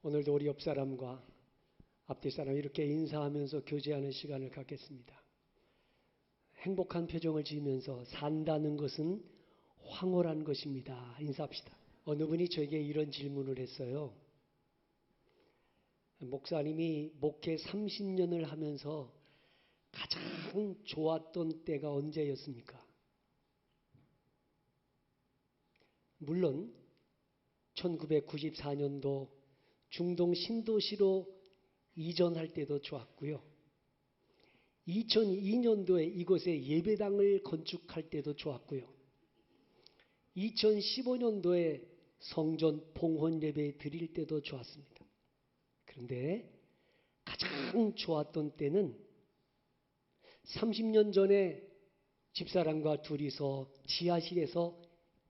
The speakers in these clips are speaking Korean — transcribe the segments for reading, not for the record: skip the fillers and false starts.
오늘도 우리 옆 사람과 앞뒤 사람 이렇게 인사하면서 교제하는 시간을 갖겠습니다. 행복한 표정을 지으면서 산다는 것은 황홀한 것입니다. 인사합시다. 어느 분이 저에게 이런 질문을 했어요. 목사님이 목회 30년을 하면서 가장 좋았던 때가 언제였습니까? 물론 1994년도 중동 신도시로 이전할 때도 좋았고요. 2002년도에 이곳에 예배당을 건축할 때도 좋았고요. 2015년도에 성전 봉헌 예배 드릴 때도 좋았습니다. 그런데 가장 좋았던 때는 30년 전에 집사람과 둘이서 지하실에서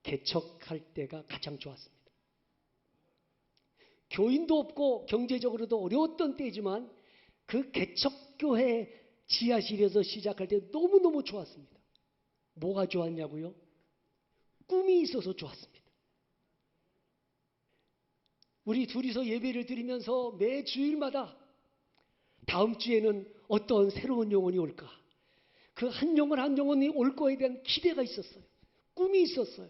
개척할 때가 가장 좋았습니다. 교인도 없고 경제적으로도 어려웠던 때지만 그 개척교회 지하실에서 시작할 때 너무너무 좋았습니다. 뭐가 좋았냐고요? 꿈이 있어서 좋았습니다. 우리 둘이서 예배를 드리면서 매 주일마다 다음 주에는 어떤 새로운 영혼이 올까? 그 한 영혼 한 영혼이 올 거에 대한 기대가 있었어요. 꿈이 있었어요.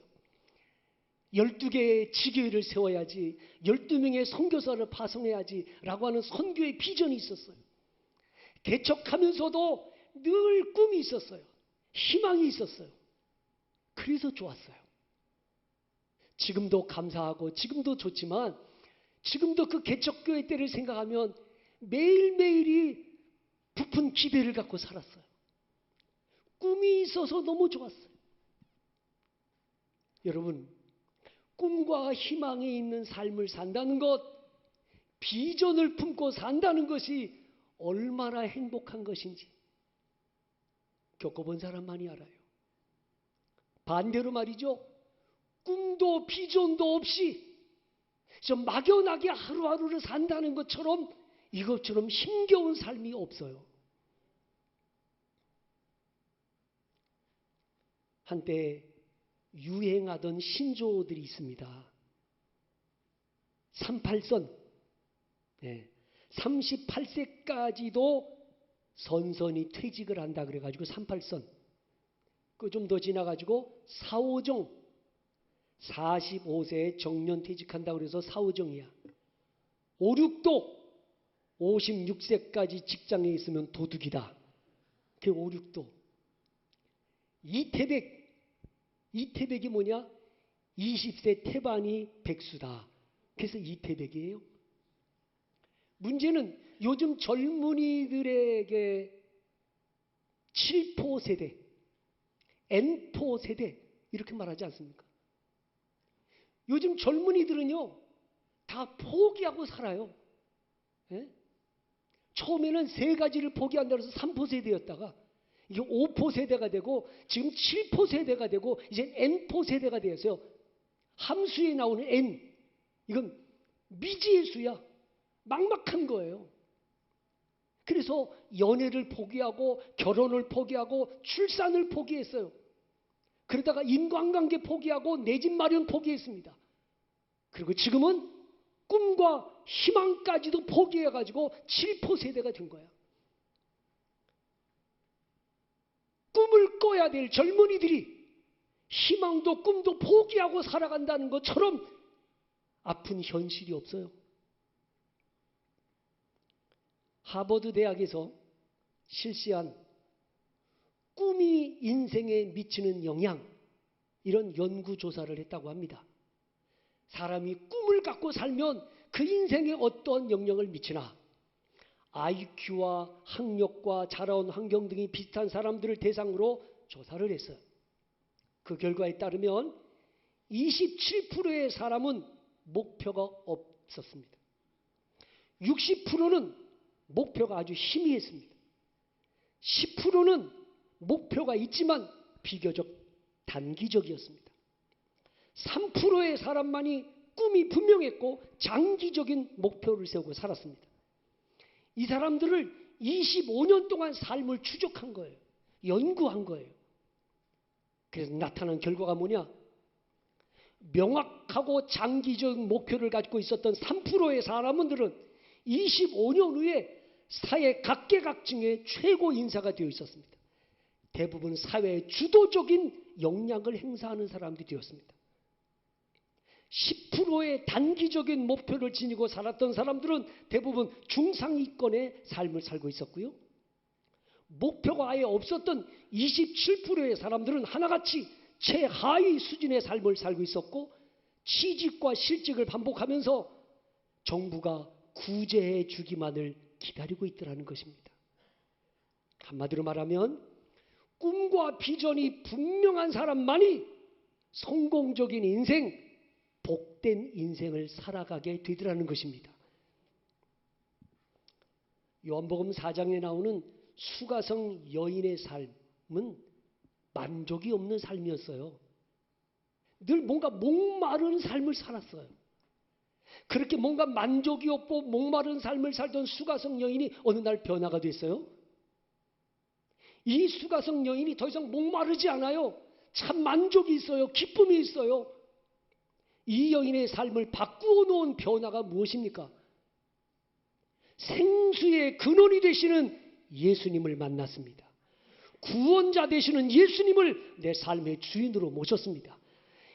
12개의 지교회를 세워야지, 12명의 선교사를 파송해야지 라고 하는 선교의 비전이 있었어요. 개척하면서도 늘 꿈이 있었어요. 희망이 있었어요. 그래서 좋았어요. 지금도 감사하고 지금도 좋지만 지금도 그 개척교회 때를 생각하면 매일매일이 부푼 기대를 갖고 살았어요. 꿈이 있어서 너무 좋았어요. 여러분, 꿈과 희망이 있는 삶을 산다는 것, 비전을 품고 산다는 것이 얼마나 행복한 것인지 겪어본 사람만이 알아요. 반대로 말이죠. 꿈도 비전도 없이 좀 막연하게 하루하루를 산다는 것처럼 이것처럼 힘겨운 삶이 없어요. 한때 유행하던 신조어들이 있습니다. 38선. 38세까지도 선선히 퇴직을 한다 그래가지고 38선. 그 좀 더 지나가지고 4.5정. 45세에 정년 퇴직한다 그래서 4.5정이야. 5.6도. 56세까지 직장에 있으면 도둑이다. 그게 5.6도. 이태백이 뭐냐? 20세 태반이 백수다. 그래서 이태백이에요. 문제는 요즘 젊은이들에게 7포 세대, N포 세대 이렇게 말하지 않습니까? 요즘 젊은이들은요 다 포기하고 살아요. 예? 처음에는 3가지를 포기한다고 해서 3포 세대였다가 이게 5포 세대가 되고 지금 7포 세대가 되고 이제 N포 세대가 되었어요. 함수에 나오는 N, 이건 미지의 수야. 막막한 거예요. 그래서 연애를 포기하고 결혼을 포기하고 출산을 포기했어요. 그러다가 인간관계 포기하고 내 집 마련 포기했습니다. 그리고 지금은 꿈과 희망까지도 포기해가지고 7포 세대가 된 거야. 꿈을 꿔야 될 젊은이들이 희망도 꿈도 포기하고 살아간다는 것처럼 아픈 현실이 없어요. 하버드 대학에서 실시한 꿈이 인생에 미치는 영향, 이런 연구조사를 했다고 합니다. 사람이 꿈을 갖고 살면 그 인생에 어떤 영향을 미치나, IQ와 학력과 자라온 환경 등이 비슷한 사람들을 대상으로 조사를 했어요. 그 결과에 따르면 27%의 사람은 목표가 없었습니다. 60%는 목표가 아주 희미했습니다. 10%는 목표가 있지만 비교적 단기적이었습니다. 3%의 사람만이 꿈이 분명했고 장기적인 목표를 세우고 살았습니다. 이 사람들을 25년 동안 삶을 추적한 거예요. 연구한 거예요. 그래서 나타난 결과가 뭐냐? 명확하고 장기적 목표를 가지고 있었던 3%의 사람들은 25년 후에 사회 각계각층의 최고 인사가 되어 있었습니다. 대부분 사회의 주도적인 역량을 행사하는 사람들이 되었습니다. 10%의 단기적인 목표를 지니고 살았던 사람들은 대부분 중상위권의 삶을 살고 있었고요. 목표가 아예 없었던 27%의 사람들은 하나같이 최하위 수준의 삶을 살고 있었고, 취직과 실직을 반복하면서 정부가 구제해 주기만을 기다리고 있더라는 것입니다. 한마디로 말하면 꿈과 비전이 분명한 사람만이 성공적인 인생, 복된 인생을 살아가게 되더라는 것입니다. 요한복음 4장에 나오는 수가성 여인의 삶은 만족이 없는 삶이었어요. 늘 뭔가 목마른 삶을 살았어요. 그렇게 뭔가 만족이 없고 목마른 삶을 살던 수가성 여인이 어느 날 변화가 됐어요. 이 수가성 여인이 더 이상 목마르지 않아요. 참 만족이 있어요. 기쁨이 있어요. 이 여인의 삶을 바꾸어 놓은 변화가 무엇입니까? 생수의 근원이 되시는 예수님을 만났습니다. 구원자 되시는 예수님을 내 삶의 주인으로 모셨습니다.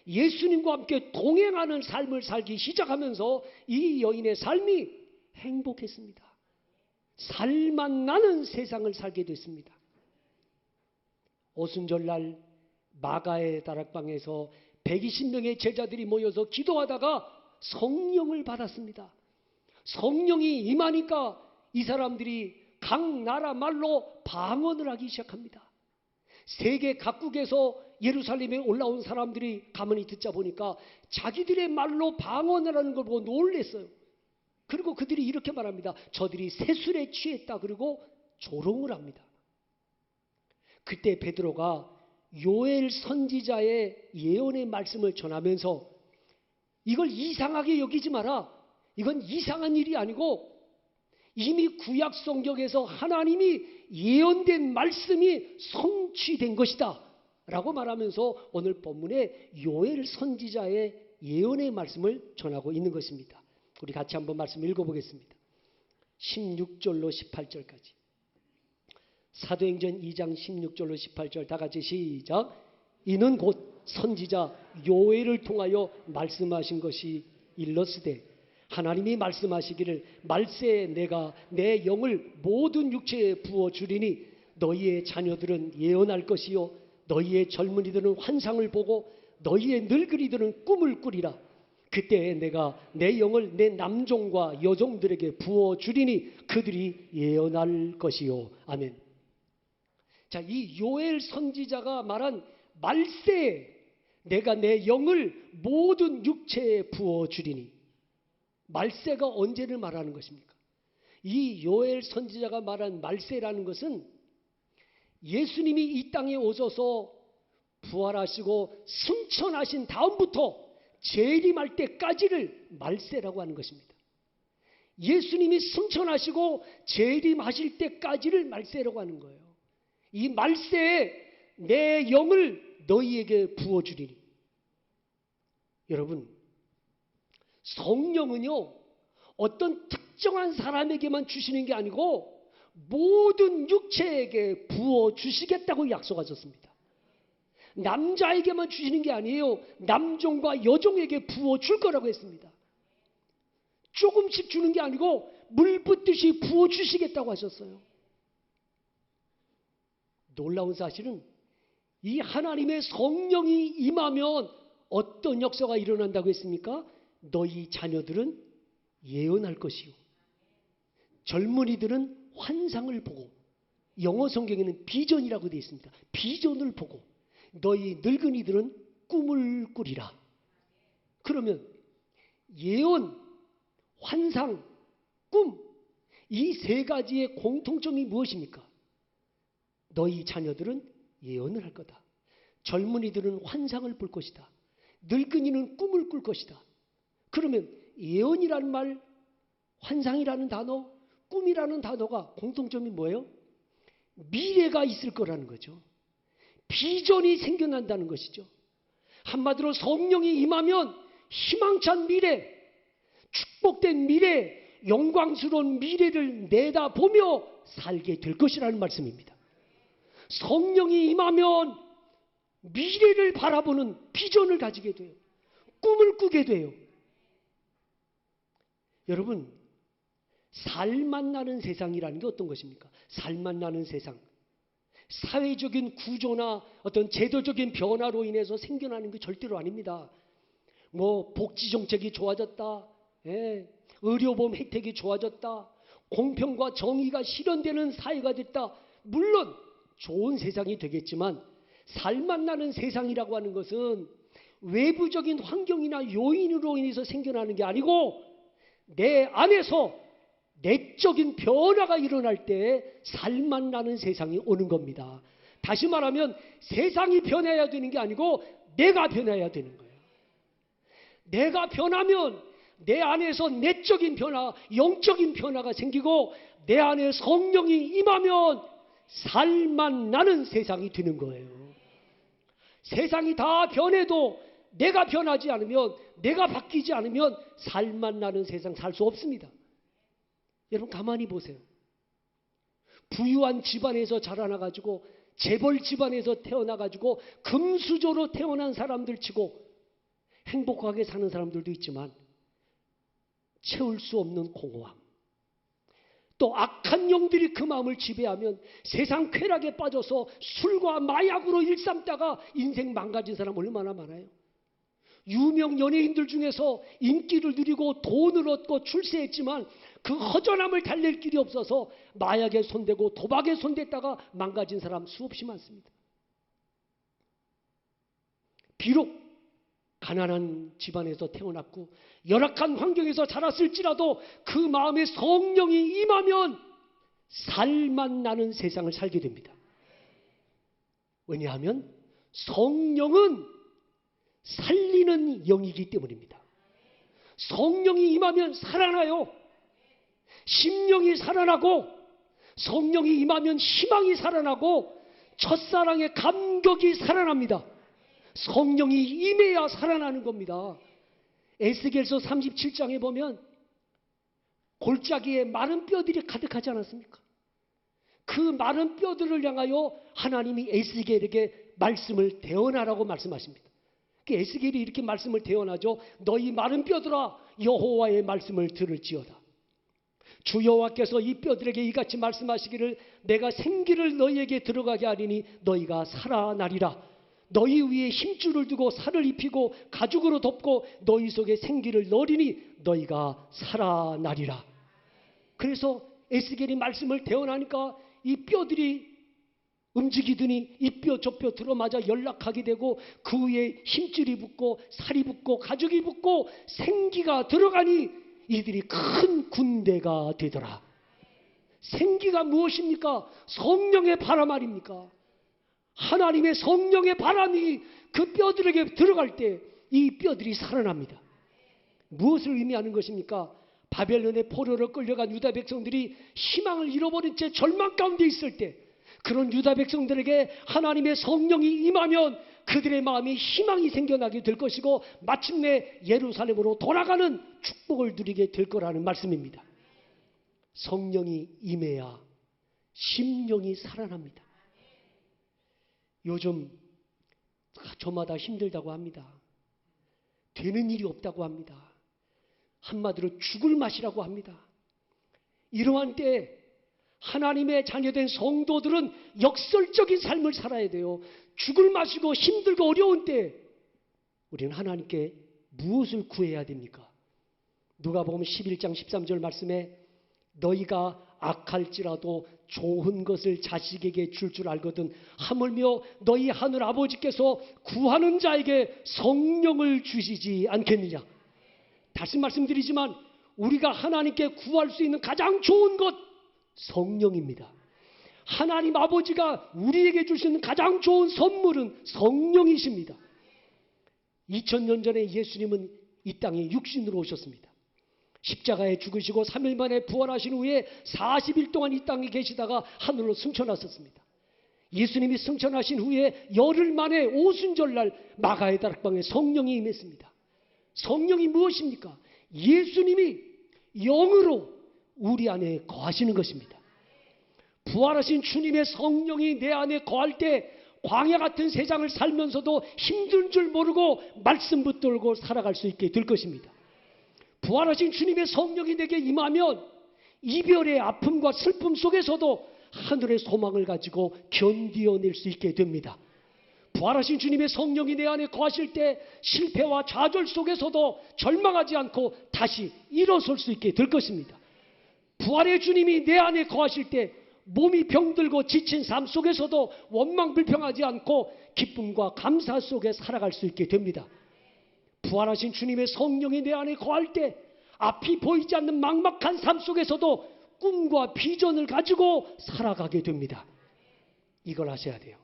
예수님과 함께 동행하는 삶을 살기 시작하면서 이 여인의 삶이 행복했습니다. 살맛 나는 세상을 살게 됐습니다. 오순절날 마가의 다락방에서 120명의 제자들이 모여서 기도하다가 성령을 받았습니다. 성령이 임하니까 이 사람들이 각 나라 말로 방언을 하기 시작합니다. 세계 각국에서 예루살렘에 올라온 사람들이 가만히 듣자 보니까 자기들의 말로 방언을 하는 걸 보고 놀랐어요. 그리고 그들이 이렇게 말합니다. 저들이 세술에 취했다. 그리고 조롱을 합니다. 그때 베드로가 요엘 선지자의 예언의 말씀을 전하면서 이걸 이상하게 여기지 마라. 이건 이상한 일이 아니고 이미 구약 성경에서 하나님이 예언된 말씀이 성취된 것이다 라고 말하면서 오늘 본문에 요엘 선지자의 예언의 말씀을 전하고 있는 것입니다. 우리 같이 한번 말씀 읽어보겠습니다. 16절로 18절까지. 사도행전 2장 16절로 18절 다 같이 시작. 이는 곧 선지자 요엘을 통하여 말씀하신 것이 일렀으되 하나님이 말씀하시기를 말세에 내가 내 영을 모든 육체에 부어주리니 너희의 자녀들은 예언할 것이요 너희의 젊은이들은 환상을 보고 너희의 늙은이들은 꿈을 꾸리라. 그때 내가 내 영을 내 남종과 여종들에게 부어주리니 그들이 예언할 것이요. 아멘. 자, 이 요엘 선지자가 말한 말세에 내가 내 영을 모든 육체에 부어주리니, 말세가 언제를 말하는 것입니까? 이 요엘 선지자가 말한 말세라는 것은 예수님이 이 땅에 오셔서 부활하시고 승천하신 다음부터 재림할 때까지를 말세라고 하는 것입니다. 예수님이 승천하시고 재림하실 때까지를 말세라고 하는 거예요. 이 말세에 내 영을 너희에게 부어주리니. 여러분, 성령은요 어떤 특정한 사람에게만 주시는 게 아니고 모든 육체에게 부어주시겠다고 약속하셨습니다. 남자에게만 주시는 게 아니에요. 남종과 여종에게 부어줄 거라고 했습니다. 조금씩 주는 게 아니고 물 붓듯이 부어주시겠다고 하셨어요. 놀라운 사실은 이 하나님의 성령이 임하면 어떤 역사가 일어난다고 했습니까? 너희 자녀들은 예언할 것이요 젊은이들은 환상을 보고, 영어 성경에는 비전이라고 되어 있습니다. 비전을 보고 너희 늙은이들은 꿈을 꾸리라. 그러면 예언, 환상, 꿈, 이 세 가지의 공통점이 무엇입니까? 너희 자녀들은 예언을 할 거다. 젊은이들은 환상을 볼 것이다. 늙은이는 꿈을 꿀 것이다. 그러면 예언이라는 말, 환상이라는 단어, 꿈이라는 단어가 공통점이 뭐예요? 미래가 있을 거라는 거죠. 비전이 생겨난다는 것이죠. 한마디로 성령이 임하면 희망찬 미래, 축복된 미래, 영광스러운 미래를 내다보며 살게 될 것이라는 말씀입니다. 성령이 임하면 미래를 바라보는 비전을 가지게 돼요. 꿈을 꾸게 돼요. 여러분, 살만 나는 세상이라는 게 어떤 것입니까? 살만 나는 세상. 사회적인 구조나 어떤 제도적인 변화로 인해서 생겨나는 게 절대로 아닙니다. 뭐 복지정책이 좋아졌다, 의료보험 혜택이 좋아졌다, 공평과 정의가 실현되는 사회가 됐다. 물론 좋은 세상이 되겠지만 살만 나는 세상이라고 하는 것은 외부적인 환경이나 요인으로 인해서 생겨나는 게 아니고 내 안에서 내적인 변화가 일어날 때 살만 나는 세상이 오는 겁니다. 다시 말하면 세상이 변해야 되는 게 아니고 내가 변해야 되는 거예요. 내가 변하면 내 안에서 내적인 변화, 영적인 변화가 생기고 내 안에 성령이 임하면 살만 나는 세상이 되는 거예요. 세상이 다 변해도 내가 변하지 않으면, 내가 바뀌지 않으면 살만 나는 세상 살 수 없습니다. 여러분 가만히 보세요. 부유한 집안에서 자라나가지고 재벌 집안에서 태어나가지고 금수저로 태어난 사람들 치고 행복하게 사는 사람들도 있지만 채울 수 없는 공허함, 또 악한 영들이 그 마음을 지배하면 세상 쾌락에 빠져서 술과 마약으로 일삼다가 인생 망가진 사람 얼마나 많아요. 유명 연예인들 중에서 인기를 누리고 돈을 얻고 출세했지만 그 허전함을 달랠 길이 없어서 마약에 손대고 도박에 손댔다가 망가진 사람 수없이 많습니다. 비록 가난한 집안에서 태어났고 열악한 환경에서 자랐을지라도 그 마음에 성령이 임하면 살만 나는 세상을 살게 됩니다. 왜냐하면 성령은 살리는 영이기 때문입니다. 성령이 임하면 살아나요. 심령이 살아나고 성령이 임하면 희망이 살아나고 첫사랑의 감격이 살아납니다. 성령이 임해야 살아나는 겁니다. 에스겔서 37장에 보면 골짜기에 마른 뼈들이 가득하지 않았습니까? 그 마른 뼈들을 향하여 하나님이 에스겔에게 말씀을 대언하라고 말씀하십니다. 에스겔이 이렇게 말씀을 대언하죠. 너희 마른 뼈들아 여호와의 말씀을 들을지어다. 주 여호와께서 이 뼈들에게 이같이 말씀하시기를 내가 생기를 너희에게 들어가게 하리니 너희가 살아나리라. 너희 위에 힘줄을 두고 살을 입히고 가죽으로 덮고 너희 속에 생기를 넣으리니 너희가 살아나리라. 그래서 에스겔이 말씀을 대언하니까 이 뼈들이 움직이더니 이 뼈 저 뼈 들어맞아 연락하게 되고 그 위에 힘줄이 붙고 살이 붙고 가죽이 붙고 생기가 들어가니 이들이 큰 군대가 되더라. 생기가 무엇입니까? 성령의 바람 아닙니까? 하나님의 성령의 바람이 그 뼈들에게 들어갈 때 이 뼈들이 살아납니다. 무엇을 의미하는 것입니까? 바벨론의 포로로 끌려간 유다 백성들이 희망을 잃어버린 채 절망 가운데 있을 때 그런 유다 백성들에게 하나님의 성령이 임하면 그들의 마음이 희망이 생겨나게 될 것이고 마침내 예루살렘으로 돌아가는 축복을 누리게 될 거라는 말씀입니다. 성령이 임해야 심령이 살아납니다. 요즘 저마다 힘들다고 합니다. 되는 일이 없다고 합니다. 한마디로 죽을 맛이라고 합니다. 이러한 때 하나님의 자녀된 성도들은 역설적인 삶을 살아야 돼요. 죽을 맛이고 힘들고 어려운 때 우리는 하나님께 무엇을 구해야 됩니까? 누가복음 11장 13절 말씀에 너희가 악할지라도 좋은 것을 자식에게 줄 줄 알거든 하물며 너희 하늘 아버지께서 구하는 자에게 성령을 주시지 않겠느냐. 다시 말씀드리지만 우리가 하나님께 구할 수 있는 가장 좋은 것 성령입니다. 하나님 아버지가 우리에게 줄 수 있는 가장 좋은 선물은 성령이십니다. 2000년 전에 예수님은 이 땅에 육신으로 오셨습니다. 십자가에 죽으시고 3일 만에 부활하신 후에 40일 동안 이 땅에 계시다가 하늘로 승천하셨습니다. 예수님이 승천하신 후에 열흘 만에 오순절날 마가의 다락방에 성령이 임했습니다. 성령이 무엇입니까? 예수님이 영으로 우리 안에 거하시는 것입니다. 부활하신 주님의 성령이 내 안에 거할 때 광야 같은 세상을 살면서도 힘든 줄 모르고 말씀 붙들고 살아갈 수 있게 될 것입니다. 부활하신 주님의 성령이 내게 임하면 이별의 아픔과 슬픔 속에서도 하늘의 소망을 가지고 견디어낼 수 있게 됩니다. 부활하신 주님의 성령이 내 안에 거하실 때 실패와 좌절 속에서도 절망하지 않고 다시 일어설 수 있게 될 것입니다. 부활의 주님이 내 안에 거하실 때 몸이 병들고 지친 삶 속에서도 원망 불평하지 않고 기쁨과 감사 속에 살아갈 수 있게 됩니다. 부활하신 주님의 성령이 내 안에 거할 때 앞이 보이지 않는 막막한 삶 속에서도 꿈과 비전을 가지고 살아가게 됩니다. 이걸 아셔야 돼요.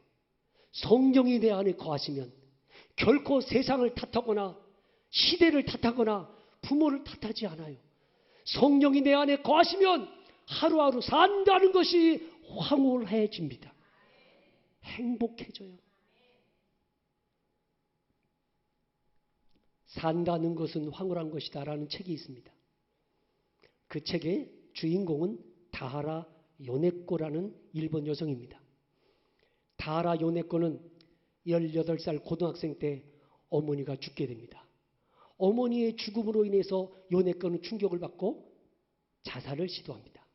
성령이 내 안에 거하시면 결코 세상을 탓하거나 시대를 탓하거나 부모를 탓하지 않아요. 성령이 내 안에 거하시면 하루하루 산다는 것이 황홀해집니다. 행복해져요. 산다는 것은 황홀한 것이다 라는 책이 있습니다. 그 책의 주인공은 다하라 요네코라는 일본 여성입니다. 다하라 요네코는 18살 고등학생 때 어머니가 죽게 됩니다. 어머니의 죽음으로 인해서 요네코는 충격을 받고 자살을 시도합니다.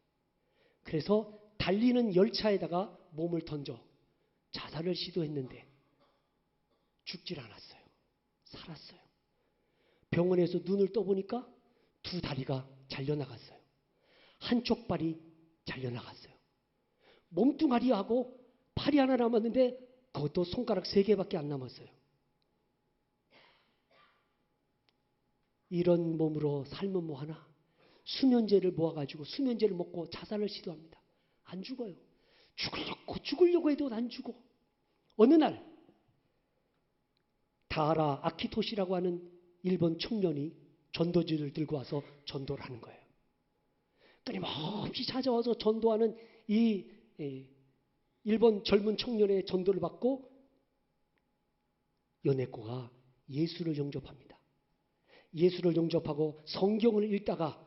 그래서 달리는 열차에다가 몸을 던져 자살을 시도했는데 죽질 않았어요. 살았어요. 병원에서 눈을 떠보니까 두 다리가 잘려나갔어요. 한쪽 발이 잘려나갔어요. 몸뚱아리하고 팔이 하나 남았는데 그것도 손가락 3개밖에 안 남았어요. 이런 몸으로 살면 뭐하나? 수면제를 모아가지고 수면제를 먹고 자살을 시도합니다. 안 죽어요. 죽으려고 해도 안 죽어. 어느 날 다하라 아키토시라고 하는 일본 청년이 전도지를 들고 와서 전도를 하는 거예요. 끊임없이 찾아와서 전도하는 이 일본 젊은 청년의 전도를 받고 요네코가 예수를 영접합니다. 예수를 영접하고 성경을 읽다가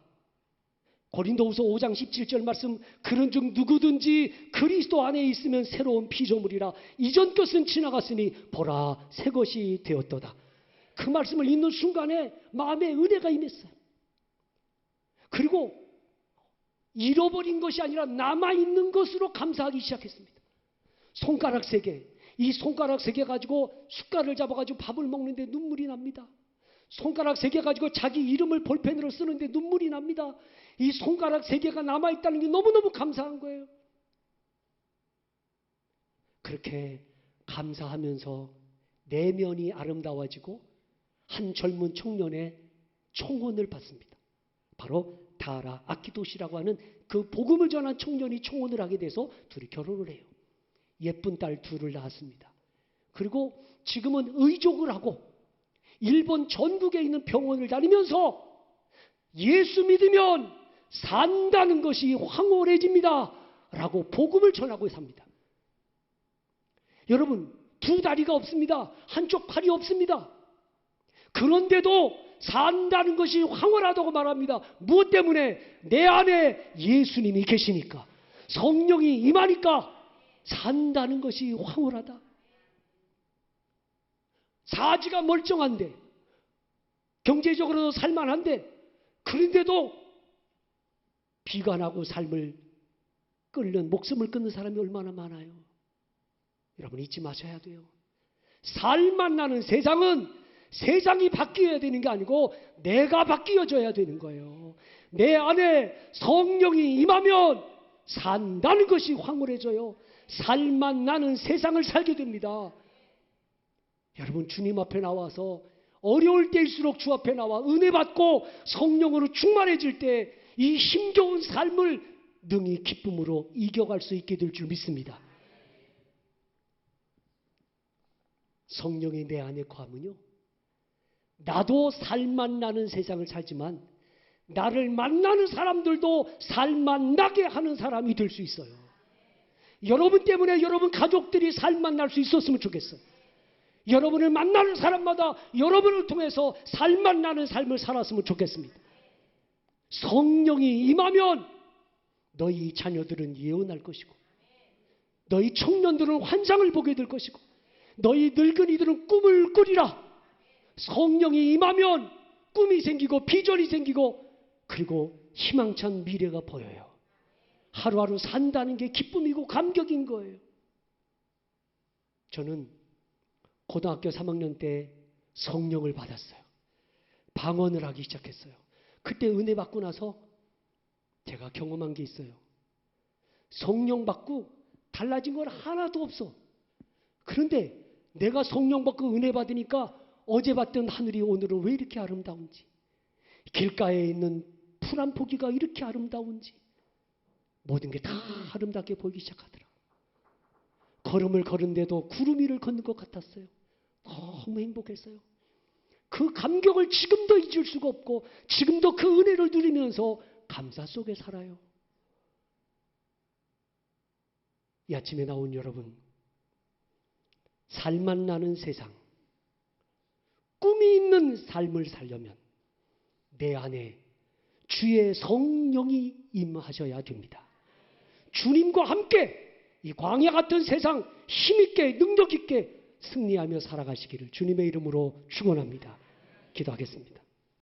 고린도후서 5장 17절 말씀, 그런즉 누구든지 그리스도 안에 있으면 새로운 피조물이라 이전 것은 지나갔으니 보라 새 것이 되었도다. 그 말씀을 읽는 순간에 마음에 은혜가 임했어요. 그리고 잃어버린 것이 아니라 남아있는 것으로 감사하기 시작했습니다. 손가락 3개, 이 손가락 3개 가지고 숟갈을 잡아가지고 밥을 먹는데 눈물이 납니다. 손가락 3개 가지고 자기 이름을 볼펜으로 쓰는데 눈물이 납니다. 이 손가락 3개가 남아있다는 게 너무너무 감사한 거예요. 그렇게 감사하면서 내면이 아름다워지고 한 젊은 청년의 청혼을 받습니다. 바로 다하라 아키토시라고 하는 그 복음을 전한 청년이 청혼을 하게 돼서 둘이 결혼을 해요. 예쁜 딸 2을 낳았습니다. 그리고 지금은 의족을 하고 일본 전국에 있는 병원을 다니면서 예수 믿으면 산다는 것이 황홀해집니다 라고 복음을 전하고 삽니다. 여러분, 2 다리가 없습니다. 한쪽 팔이 없습니다. 그런데도 산다는 것이 황홀하다고 말합니다. 무엇 때문에? 내 안에 예수님이 계시니까, 성령이 임하니까 산다는 것이 황홀하다. 사지가 멀쩡한데, 경제적으로도 살만한데, 그런데도 비관하고 삶을 끊는, 목숨을 끊는 사람이 얼마나 많아요. 여러분 잊지 마셔야 돼요. 살만 나는 세상은 세상이 바뀌어야 되는 게 아니고 내가 바뀌어져야 되는 거예요. 내 안에 성령이 임하면 산다는 것이 황홀해져요. 살만 나는 세상을 살게 됩니다. 여러분, 주님 앞에 나와서 어려울 때일수록 주 앞에 나와 은혜 받고 성령으로 충만해질 때 이 힘겨운 삶을 능히 기쁨으로 이겨갈 수 있게 될 줄 믿습니다. 성령이 내 안에 거하면요, 나도 살만 나는 세상을 살지만 나를 만나는 사람들도 살만 나게 하는 사람이 될 수 있어요. 여러분 때문에 여러분 가족들이 삶 만날 수 있었으면 좋겠어요. 여러분을 만나는 사람마다 여러분을 통해서 삶 만나는 삶을 살았으면 좋겠습니다. 성령이 임하면 너희 자녀들은 예언할 것이고, 너희 청년들은 환상을 보게 될 것이고, 너희 늙은이들은 꿈을 꾸리라. 성령이 임하면 꿈이 생기고 비전이 생기고, 그리고 희망찬 미래가 보여요. 하루하루 산다는 게 기쁨이고 감격인 거예요. 저는 고등학교 3학년 때 성령을 받았어요. 방언을 하기 시작했어요. 그때 은혜 받고 나서 제가 경험한 게 있어요. 성령 받고 달라진 건 하나도 없어. 그런데 내가 성령 받고 은혜 받으니까 어제 봤던 하늘이 오늘은 왜 이렇게 아름다운지, 길가에 있는 풀 한 포기가 이렇게 아름다운지, 모든 게 다 아름답게 보이기 시작하더라고요. 걸음을 걸은데도 구름 위를 걷는 것 같았어요. 너무 행복했어요. 그 감격을 지금도 잊을 수가 없고, 지금도 그 은혜를 누리면서 감사 속에 살아요. 이 아침에 나온 여러분, 살만 나는 세상, 꿈이 있는 삶을 살려면 내 안에 주의 성령이 임하셔야 됩니다. 주님과 함께 이 광야 같은 세상 힘있게 능력있게 승리하며 살아가시기를 주님의 이름으로 축원합니다. 기도하겠습니다.